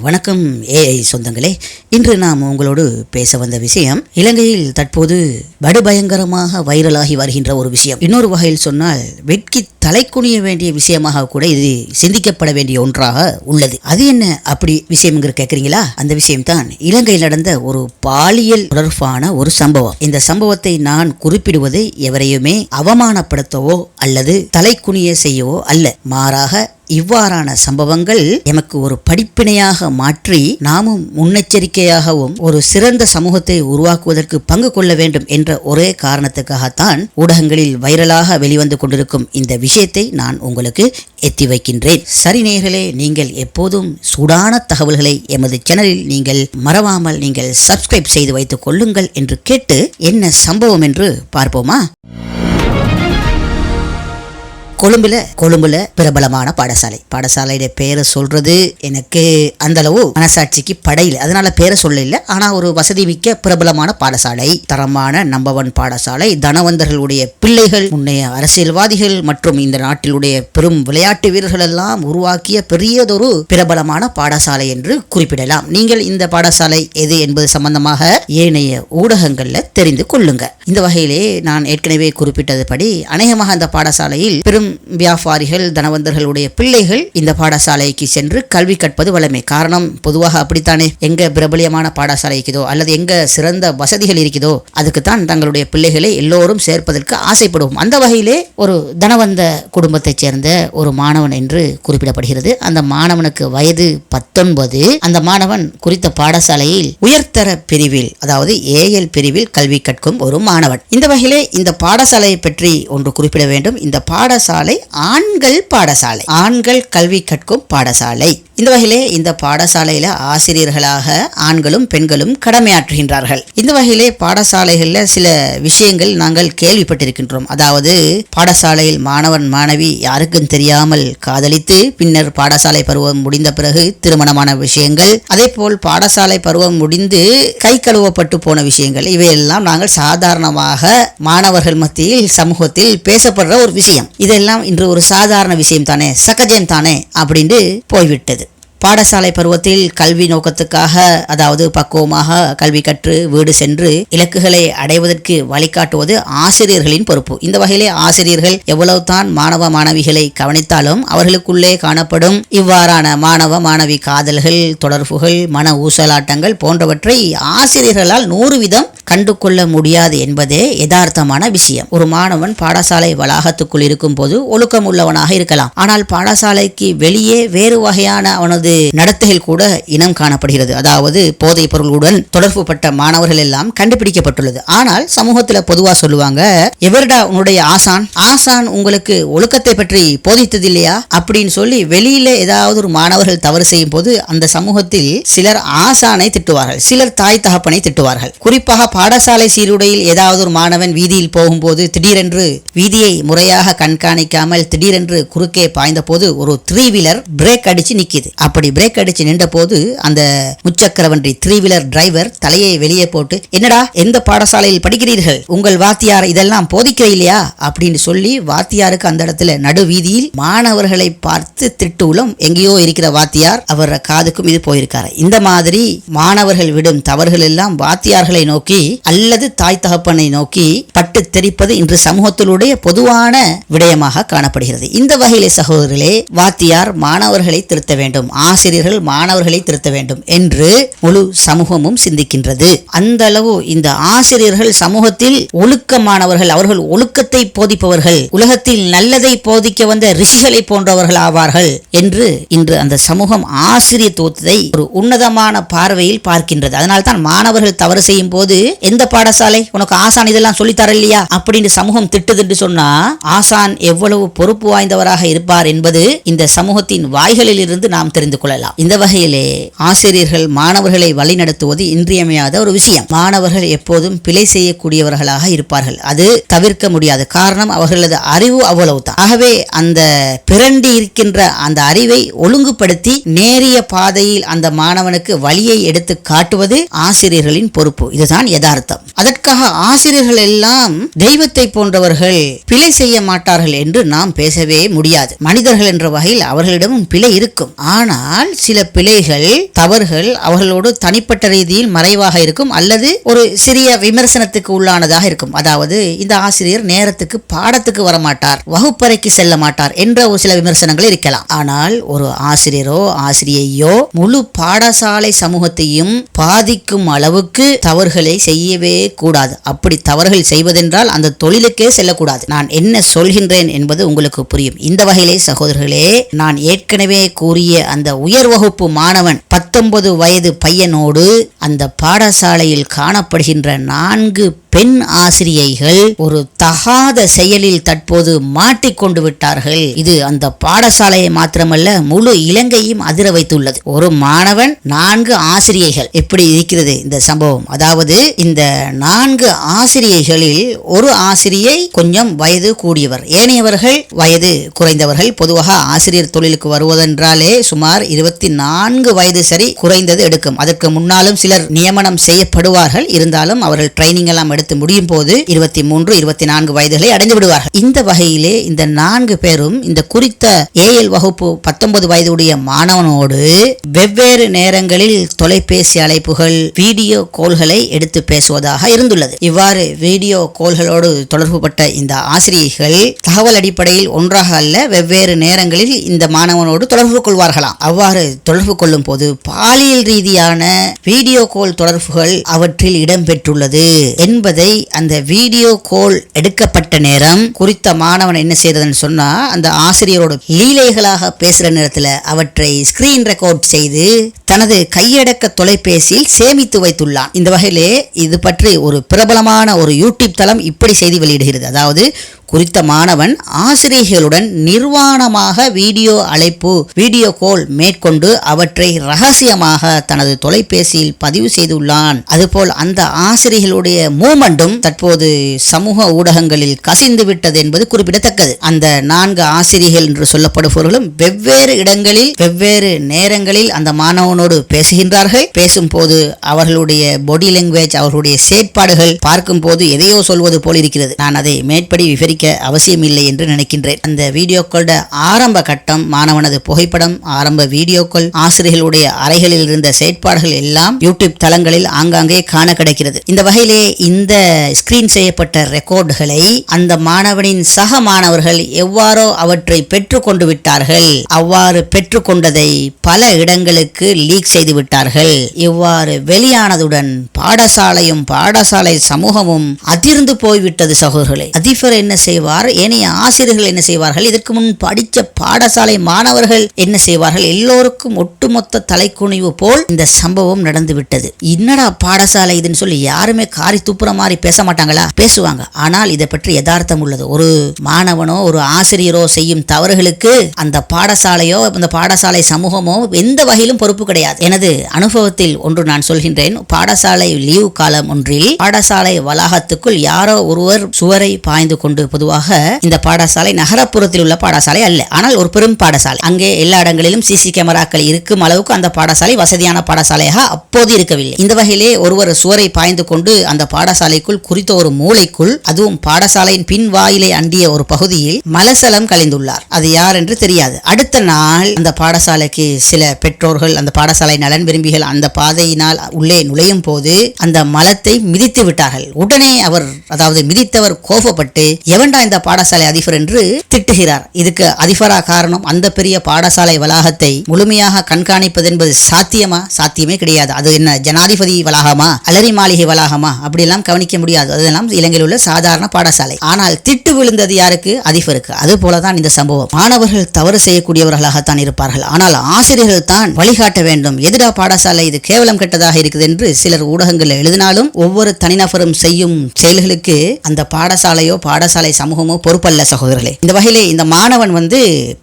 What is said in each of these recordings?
வணக்கம் ஏஐ சொந்தங்களே. இன்று நாம் உங்களோடு பேச வந்த விஷயம் இலங்கையில் தற்போது படுபயங்கரமாக வைரலாகி வருகின்ற ஒரு விஷயம். இன்னொரு வகையில் சொன்னால் வெட்கி தலைக்குனிய வேண்டிய விஷயமாக கூட இது சிந்திக்கப்பட வேண்டிய ஒன்றாக உள்ளது. அது என்ன அப்படி விஷயம் கேட்குறீங்களா? அந்த விஷயம்தான் இலங்கையில் நடந்த ஒரு பாலியல் தொடர்பான ஒரு சம்பவம். இந்த சம்பவத்தை நான் குறிப்பிடுவது எவரையுமே அவமானப்படுத்தவோ அல்லது தலைக்குனிய செய்யவோ அல்ல. மாறாக இவ்வாறான சம்பவங்கள் எமக்கு ஒரு படிப்பினையாக மாற்றி நாமும் முன்னெச்சரிக்கையாகவும் ஒரு சிறந்த சமூகத்தை உருவாக்குவதற்கு பங்கு கொள்ள வேண்டும் என்ற ஒரே காரணத்துக்காகத்தான் ஊடகங்களில் வைரலாக வெளிவந்து கொண்டிருக்கும் இந்த விஷயத்தை நான் உங்களுக்கு எத்தி வைக்கின்றேன். சரி நேயர்களே, நீங்கள் எப்போதும் சூடான தகவல்களை எமது சேனலில் நீங்கள் மறவாமல் நீங்கள் சப்ஸ்கிரைப் செய்து வைத்துக் கொள்ளுங்கள் என்று கேட்டு என்ன சம்பவம் என்று பார்ப்போமா? கொழும்புல பிரபலமான பாடசாலையுடைய பேரை சொல்றது எனக்கு அந்த அளவு மனசாட்சிக்கு படையில, அதனால பேரை சொல்ல இல்லை. ஆனா ஒரு வசதி மிக்க பிரபலமான பாடசாலை, தரமான நம்பர் 1 பாடசாலை, தனவந்தர்களுடைய பிள்ளைகள், முன்னைய அரசியல்வாதிகள் மற்றும் இந்த நாட்டிலுடைய பெரும் விளையாட்டு வீரர்கள் எல்லாம் உருவாக்கிய பெரியதொரு பிரபலமான பாடசாலை என்று குறிப்பிடலாம். நீங்கள் இந்த பாடசாலை எது என்பது சம்பந்தமாக ஏனைய ஊடகங்கள்ல தெரிந்து கொள்ளுங்க. இந்த வகையிலே நான் ஏற்கனவே குறிப்பிட்டதுபடி அநேகமாக அந்த பாடசாலையில் பெரும் வியாபாரிகள், தனவந்தர்களுடைய பிள்ளைகள் இந்த பாடசாலைக்கு சென்று கல்வி கற்பது வழமை. காரணம் பொதுவாக அப்படித்தானே, எங்க பிரபலியமான பாடசாலை இருக்குதோ அல்லது எங்க சிறந்த வசதிகள் இருக்குதோ அதுக்குத்தான் தங்களுடைய பிள்ளைகளை எல்லோரும் சேர்ப்பதற்கு ஆசைப்படுவோம். அந்த வகையிலே ஒரு தனவந்த குடும்பத்தைச் சேர்ந்த ஒரு மாணவன் என்று குறிப்பிடப்படுகிறது. அந்த மாணவனுக்கு வயது 19. அந்த மாணவன் குறித்த பாடசாலையில் உயர்தர பிரிவில், அதாவது ஏஎல் பிரிவில் கல்வி கற்கும் ஒரு மாணவன். இந்த வகையிலே இந்த பாடசாலையை பற்றி ஒன்று குறிப்பிட வேண்டும். இந்த பாடசாலை ஆண்கள் கல்வி கற்கும் பாடசாலை. இந்த வகையிலே இந்த பாடசாலையில ஆசிரியர்களாக ஆண்களும் பெண்களும் கடமையாற்றுகின்றார்கள். இந்த வகையிலே பாடசாலைகளில் சில விஷயங்கள் நாங்கள் கேள்விப்பட்டிருக்கின்றோம். அதாவது பாடசாலையில் மாணவன் மாணவி யாருக்கும் தெரியாமல் காதலித்து பின்னர் பாடசாலை பருவம் முடிந்த பிறகு திருமணமான விஷயங்கள், அதே போல் பாடசாலை பருவம் முடிந்து கை கழுவப்பட்டு போன விஷயங்கள், இவையெல்லாம் நாங்கள் சாதாரணமாக மாணவர்கள் மத்தியில் சமூகத்தில் பேசப்படுற ஒரு விஷயம். இதெல்லாம் இன்று ஒரு சாதாரண விஷயம் தானே, சகஜம் தானே அப்படின்னு போய்விட்டது. பாடசாலை பருவத்தில் கல்வி நோக்கத்துக்காக, அதாவது பக்குவமாக கல்வி கற்று வீடு சென்று இலக்குகளை அடைவதற்கு வழிகாட்டுவது ஆசிரியர்களின் பொறுப்பு. இந்த வகையிலே ஆசிரியர்கள் எவ்வளவு தான் மாணவ மாணவிகளை கவனித்தாலும் அவர்களுக்குள்ளே காணப்படும் இவ்வாறான மாணவ மாணவி காதல்கள், தொடர்புகள், மன ஊசலாட்டங்கள் போன்றவற்றை ஆசிரியர்களால் 100% கண்டு கொள்ள முடியாது என்பதே யதார்த்தமான விஷயம். ஒரு மாணவன் பாடசாலை வளாகத்துக்குள் இருக்கும் போது ஒழுக்கம் உள்ளவனாக இருக்கலாம். ஆனால் பாடசாலைக்கு வெளியே வேறு வகையான அவனது நடத்தைகள் கூட இனம் காணப்படுகிறது. அதாவது போதைப் பொருளுடன் தொடர்பு பட்ட மாணவர்கள் எல்லாம் கண்டுபிடிக்கப்பட்டுள்ளது. ஆனால் சமூகத்துல பொதுவா சொல்லுவாங்க, எவர்டா உன்னுடைய ஆசான் உங்களுக்கு ஒழுக்கத்தை பற்றி போதித்தது இல்லையா அப்படின்னு சொல்லி வெளியில ஏதாவது ஒரு மாணவர்கள் தவறு செய்யும் போது அந்த சமூகத்தில் சிலர் ஆசானை திட்டுவார்கள், சிலர் தாய் தகப்பனை திட்டுவார்கள். குறிப்பாக பாடசாலை சீருடையில் ஏதாவது ஒரு மாணவன் வீதியில் போகும்போது திடீரென்று வீதியை முறையாக கண்காணிக்காமல் திடீரென்று குறுக்கே பாய்ந்த போது ஒரு 3 வீலர் பிரேக் அடிச்சு நிக்குது. அப்படி பிரேக் அடிச்சு நின்ற போது அந்த முச்சக்கரவண்டி 3 வீலர் டிரைவர் தலையை வெளியே போட்டு, என்னடா எந்த பாடசாலையில் படிக்கிறீர்கள், உங்கள் வாத்தியார் இதெல்லாம் போதிக்கிற இல்லையா அப்படின்னு சொல்லி வாத்தியாருக்கு அந்த இடத்துல நடு வீதியில் மாணவர்களை பார்த்து திட்டுலம். எங்கேயோ இருக்கிற வாத்தியார், அவர் காதுக்கும் இது போயிருக்காரு. இந்த மாதிரி மாணவர்கள் விடும் தவறுகள் எல்லாம் வாத்தியார்களை நோக்கி அல்லது தாய் தகப்பனை நோக்கி பட்டு தெரிப்பது இன்று சமூகத்திலுடைய பொதுவான விடயமாக காணப்படுகிறது. இந்த வகையிலே சகோதரர்களே, வாத்தியார் மாணவர்களை திருத்த வேண்டும், ஆசிரியர்கள் மாணவர்களை திருத்த வேண்டும் என்று முழு சமூகமும் சிந்திக்கின்றது. அந்த அளவு இந்த ஆசிரியர்கள் சமூகத்தில் ஒழுக்கமானவர்கள், அவர்கள் ஒழுக்கத்தை போதிப்பவர்கள், உலகத்தில் நல்லதை போதிக்க வந்த ரிஷிகளை போன்றவர்கள் ஆவார்கள் என்று இன்று அந்த சமூகம் ஆசிரியத்துவத்தை ஒரு உன்னதமான பார்வையில் பார்க்கின்றது. அதனால்தான் மாணவர்கள் தவறு செய்யும் போது, எந்த பாடசாலை உனக்கு ஆசான் இதெல்லாம் சொல்லித்தர இல்லையா அப்படின்னு சமூகம் திட்டுதுன்னு சொன்னா ஆசான் எவ்வளவு பொறுப்பு வாய்ந்தவராக இருப்பார் என்பது இந்த சமூகத்தின் வாய்களில் இருந்து நாம் தெரிந்து கொள்ளலாம். இந்த வகையிலே ஆசிரியர்கள் மாணவர்களை வழிநடத்துவது இன்றியமையாத ஒரு விஷயம். மாணவர்கள் எப்போதும் பிழை செய்யக்கூடியவர்களாக இருப்பார்கள், அது தவிர்க்க முடியாது. காரணம், அவர்களது அறிவு அவ்வளவுதான். ஆகவே அந்த பிறண்டி இருக்கின்ற அந்த அறிவை ஒழுங்குபடுத்தி நேரிய பாதையில் அந்த மாணவனுக்கு வழியை எடுத்து காட்டுவது ஆசிரியர்களின் பொறுப்பு. இதுதான் யதார்த்தம். அதற்காக ஆசிரியர்கள் எல்லாம் தெய்வத்தை போன்றவர்கள், பிழை செய்ய மாட்டார்கள் என்று நாம் பேசவே முடியாது. மனிதர்கள் என்ற வகையில் அவர்களிடமும் பிழை இருக்கும். ஆனால் ஆனால் சில பிழைகள் தவறுகள் அவர்களோடு தனிப்பட்ட ரீதியில் மறைவாக இருக்கும் அல்லது ஒரு சிறிய விமர்சனத்துக்கு உள்ளானதாக இருக்கும். அதாவது இந்த ஆசிரியர் நேரத்துக்கு பாடத்துக்கு வரமாட்டார், வகுப்பறைக்கு செல்ல மாட்டார் என்ற ஒரு சில விமர்சனங்கள் இருக்கலாம். ஆனால் ஒரு ஆசிரியரோ ஆசிரியையோ முழு பாடசாலை சமூகத்தையும் பாதிக்கும் அளவுக்கு தவறுகளை செய்யவே கூடாது. அப்படி தவறுகள் செய்வதென்றால் அந்த தொழிலுக்கே செல்லக்கூடாது. நான் என்ன சொல்கின்றேன் என்பது உங்களுக்கு புரியும். இந்த வகையிலே சகோதரர்களே, நான் ஏற்கனவே கூறிய அந்த உயர் வகுப்பு மாணவன் 19 வயது பையனோடு அந்த பாடசாலையில் காணப்படுகின்ற 4 பெண் ஆசிரியைகள் ஒரு தகாத செயலில் தற்போது மாட்டிக்கொண்டு விட்டார்கள். இது அந்த பாடசாலையை மாத்திரமல்ல முழு இலங்கையும் அதிர வைத்துள்ளது. ஒரு மாணவன் 4 ஆசிரியைகள், எப்படி இருக்கிறது இந்த சம்பவம்? அதாவது இந்த 4 ஆசிரியைகளில் ஒரு ஆசிரியை கொஞ்சம் வயது கூடியவர், ஏனையவர்கள் வயது குறைந்தவர்கள். பொதுவாக ஆசிரியர் தொழிலுக்கு வருவதென்றாலே சுமார் 24 வயது சரி குறைந்தது எடுக்கும். அதற்கு முன்னாலும் சிலர் நியமனம் செய்யப்படுவார்கள். இருந்தாலும் அவர்கள் ட்ரைனிங் எல்லாம் எடுத்து முடியும் போது 23, 24 வயதுகளை அடைந்து விடுவார்கள். இந்த வகையிலே இந்த 4 பேரும் இந்த குறித்த ஏஎல் வகுப்பு 19 வயதுடைய மாணவனோடு வெவ்வேறு நேரங்களில் தொலைபேசி அழைப்புகள், வீடியோ கோல்களை எடுத்து பேசுவதாக இருந்துள்ளது. இவ்வாறு வீடியோ கோல்களோடு தொடர்புபட்ட இந்த ஆசிரியர்கள் தகவல் அடிப்படையில் ஒன்றாக அல்ல வெவ்வேறு நேரங்களில் இந்த மாணவனோடு தொடர்பு கொள்வார்களாம். அவ்வாறு தொடர்பு கொள்ளும் போது பாலியல் ரீதியான வீடியோ கோல் தொடர்புகள் அவற்றில் இடம்பெற்றுள்ளது என்பதை அந்த வீடியோ கோல் எடுக்கப்பட்ட நேரம் குறித்த மாணவன் என்ன செய்யறதுன்னு சொன்னா, அந்த ஆசிரியரோட லீலைகளாக பேசுற நேரத்தில் அவற்றை ஸ்கிரீன் ரெக்கார்ட் செய்து தனது கையடக்க தொலைபேசியில் சேமித்து வைத்துள்ளான். இந்த வகையிலே இது பற்றி ஒரு பிரபலமான ஒரு யூடியூப் தளம் இப்படி செய்தி வெளியிடுகிறது. அதாவது குறித்த மாணவன் ஆசிரியர்களுடன் நிர்வாணமாக வீடியோ அழைப்பு, வீடியோ கோல் மேற்கொண்டு அவற்றை ரகசியமாக தனது தொலைபேசியில் பதிவு செய்துள்ளான். அதுபோல் அந்த ஆசிரியர்களுடைய மூமெண்டும் தற்போது சமூக ஊடகங்களில் கசிந்து விட்டது என்பது குறிப்பிடத்தக்கது. அந்த 4 ஆசிரியர்கள் என்று சொல்லப்படுபவர்களும் வெவ்வேறு இடங்களில் வெவ்வேறு நேரங்களில் அந்த மாணவனோடு பேசுகின்றார்கள். பேசும்போது அவர்களுடைய பாடி லாங்குவேஜ், அவர்களுடைய செயற்பாடுகள் பார்க்கும் போது எதையோ சொல்வது போல் இருக்கிறது. நான் அதை மேற்படி விவரிக்க அவசியம் இல்லை என்று நினைக்கின்றேன். அந்த வீடியோக்களோட ஆரம்ப கட்டம், மாணவனது புகைப்படம், ஆரம்ப வீடியோக்கள், ஆசிரியர்களுடைய அறைகளில் இருந்த செயற்பாடுகள் எல்லாம் யூடியூப் தளங்களில் ஆங்காங்கே காண கிடைக்கிறது. இந்த வகையிலே இந்த ஸ்கிரீன் செய்யப்பட்ட ரெக்கார்டுகளை அந்த மாணவனின் சக மாணவர்கள் எவ்வாறோ அவற்றை பெற்றுக்கொண்டு விட்டார்கள். அவ்வாறு பெற்றுக்கொண்டதை பல இடங்களுக்கு லீக் செய்து விட்டார்கள். இவ்வாறு வெளியானதுடன் பாடசாலையும் பாடசாலை சமூகமும் அதிர்ந்து போய்விட்டது சகோதரர்களே. அதிபர் என்ன செய்வார், ஏனைய ஆசிரியர்கள் என்ன செய்வார்கள், இதற்கு முன் படித்த பாடசாலை மாணவர்கள் என்ன செய்வார்கள், எல்லோருக்கும் ஒட்டுமொத்த தலைக்குனிவு போல் இந்த சம்பவம் நடந்துவிட்டது. என்னடா பாடசாலை இதுன்னு சொல்லி யாருமே காரி துப்புற மாதிரி பேச மாட்டாங்களா? பேசுவாங்க. ஆனால் இதை பற்றி யதார்த்தம் உள்ளது. ஒரு மாணவனோ ஒரு ஆசிரியரோ செய்யும் தவறுகளுக்கு அந்த பாடசாலையோ அந்த பாடசாலை சமூகமோ எந்த வகையிலும் பொறுப்பு கிடையாது. எனது அனுபவத்தில் ஒன்று நான் சொல்கின்றேன். பாடசாலை லீவ் காலம் ஒன்றில் பாடசாலை வளாகத்துக்குள் யாரோ ஒருவர் சுவரை பாய்ந்து கொண்டு, பொதுவாக இந்த பாடசாலை நகரப்புறத்தில் உள்ள பாடசாலை அல்ல, ஆனால் ஒரு பெரும் பாடசாலை. அங்கே எல்லா இடங்களிலும் சிசி கேமராக்கள் இருக்கும் அளவுக்கு அந்த பாடசாலை வசதியான பாடசாலையாக அப்போது இருக்கவில்லை. இந்த வகையிலே ஒருவர் சுவரை பாய்ந்து கொண்டு அந்த பாடசாலைக்குள் குறித்த ஒரு மூளைக்குள், அதுவும் பாடசாலையின் பின் வாயிலை அண்டிய ஒரு பகுதியில் மலசலம் கலைந்துள்ளார். அது யார் என்று தெரியாது. அடுத்த நாள் அந்த பாடசாலைக்கு சில பெற்றோர்கள், அந்த பாடசாலை நலன் விரும்பிகள் அந்த பாதையினால் உள்ளே நுழையும் போது அந்த மலத்தை மிதித்து விட்டார்கள். உடனே அவர், அதாவது மிதித்தவர் கோபப்பட்டு எவன்டா இந்த பாடசாலை அதிபர் என்று திட்டுகிறார். இதுக்கு அதிபரா காரணம்? அந்த பெரிய பாடசாலை வளாகத்தை முழுமையாக கண்காணிப்பது என்பது சாத்தியமா? சாத்தியமே கிடையாது. அது என்ன ஜனாதிபதி வளாகமா, அலரி மாளிகை வளாகமா? அப்படியெல்லாம் கவனிக்க முடியாது. அதெல்லாம் இலங்கையில் உள்ள சாதாரண பாடசாலை. ஆனால் திட்டு விழுந்தது யாருக்கு? அதிபருக்கு. அது போலதான் இந்த சம்பவம். மாணவர்கள் தவறு செய்யக்கூடியவர்களாகத்தான் இருப்பார்கள், ஆனால் ஆசிரியர்கள் தான் வழிகாட்ட வேண்டும். எதிரா பாடசாலை, இது கேவலம் கெட்டதாக இருக்குது என்று சிலர் ஊடகங்கள் எழுதினாலும் ஒவ்வொரு தனிநபரும் செய்யும் செயல்களுக்கு அந்த பாடசாலையோ பாடசாலை சமூகமோ பொறுப்பல்ல சகோதரர்களே. இந்த வகையிலே இந்த மாணவன்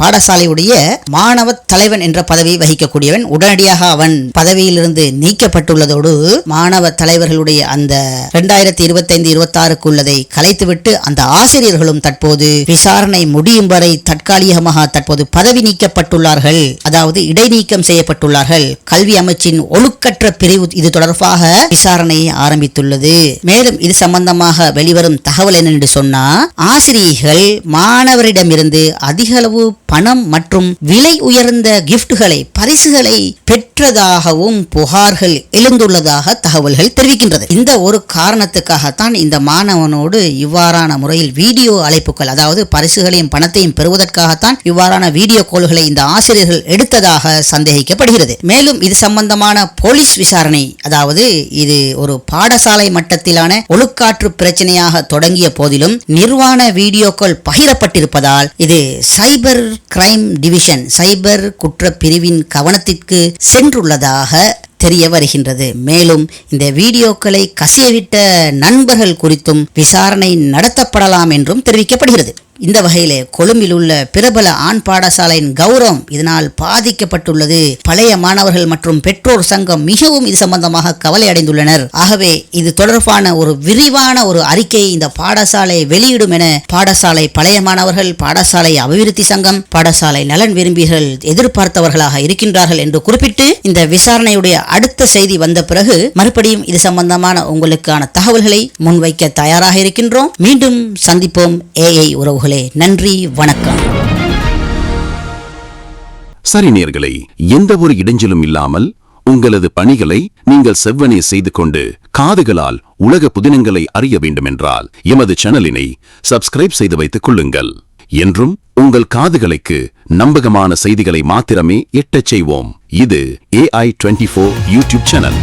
பாடசாலையுடைய மாணவ தலைவன் என்ற பதவியை வகிக்கக்கூடியவன். உடனடியாக அவன் பதவியிலிருந்து நீக்கப்பட்டுள்ளதோடு மாணவ தலைவர்களுடைய அந்த 2025-26 உள்ளதை கலைத்துவிட்டு அந்த ஆசிரியர்களும் தற்போது விசாரணை முடியும் வரை தற்காலிகமாக தற்போது பதவி நீக்கப்பட்டுள்ளார்கள், அதாவது இடைநீக்கம் செய்யப்பட்டுள்ளார்கள். கல்வி அமைச்சின் ஒழுக்கற்ற பிரிவு இது தொடர்பாக விசாரணையை ஆரம்பித்துள்ளது. மேலும் இது சம்பந்தமாக வெளிவரும் தகவல் என்னென்று சொன்னா, ஆசிரியர்கள் மாணவரிடமிருந்து அதிக அளவு பணம் மற்றும் விலை உயர்ந்த கிஃப்ட்களை பரிசுகளை பெற்றதாகவும் புகார்கள் எழுந்துள்ளதாக தகவல்கள் தெரிவிக்கின்றது. இந்த ஒரு காரணத்துக்காகத்தான் இந்த மாணவனோடு இவ்வாறான முறையில் வீடியோ அழைப்புகள், அதாவது பரிசுகளையும் பணத்தையும் பெறுவதற்காகத்தான் இவ்வாறான வீடியோ கோல்களை இந்த ஆசிரியர்கள் எடுத்ததாக சந்தேகிக்கப்படுகிறது. மேலும் இது சம்பந்தமான போலீஸ் விசாரணை, அதாவது இது ஒரு பாடசாலை மட்டத்திலான ஒழுக்காற்று பிரச்சனையாக தொடங்கிய போதிலும் நிர்வாண வீடியோக்கள் பகிரப்பட்டிருப்பதால் இது சைபர் கிரைம் டிவிஷன், சைபர் குற்ற பிரிவின் கவனத்திற்கு சென்றுள்ளதாக தெரிய வருகின்றது. மேலும் இந்த வீடியோக்களை கசியவிட்ட நண்பர்கள் குறித்தும் விசாரணை நடத்தப்படலாம் என்றும் தெரிவிக்கப்படுகிறது. இந்த வகையிலே கொழும்பில் உள்ள பிரபல ஆண் பாடசாலையின் கௌரவம் இதனால் பாதிக்கப்பட்டுள்ளது. பழைய மாணவர்கள் மற்றும் பெற்றோர் சங்கம் மிகவும் இது சம்பந்தமாக கவலை அடைந்துள்ளனர். ஆகவே இது தொடர்பான ஒரு விரிவான ஒரு அறிக்கையை இந்த பாடசாலை வெளியிடும் என பாடசாலை பழைய மாணவர்கள், பாடசாலை அபிவிருத்தி சங்கம், பாடசாலை நலன் விரும்பிகள் எதிர்பார்த்தவர்களாக இருக்கின்றார்கள் என்று குறிப்பிட்டு, இந்த விசாரணையுடைய அடுத்த செய்தி வந்த பிறகு மறுபடியும் இது சம்பந்தமான உங்களுக்கான தகவல்களை முன்வைக்க தயாராக இருக்கின்றோம். மீண்டும் சந்திப்போம். ஏஐ உறவுகள், நன்றி, வணக்கம். சரி நேயர்களே, எந்த ஒரு இடைஞ்சலும் இல்லாமல் உங்களது பணிகளை நீங்கள் செவ்வனே செய்து கொண்டு காதுகளால் உலக புதினங்களை அறிய வேண்டுமென்றால் எமது சேனலினை சப்ஸ்கிரைப் செய்து வைத்துக் கொள்ளுங்கள். என்றும் உங்கள் காதுகளுக்கு நம்பகமான செய்திகளை மாத்திரமே எட்டச் செய்வோம். இது AI24 யூடியூப் சேனல்.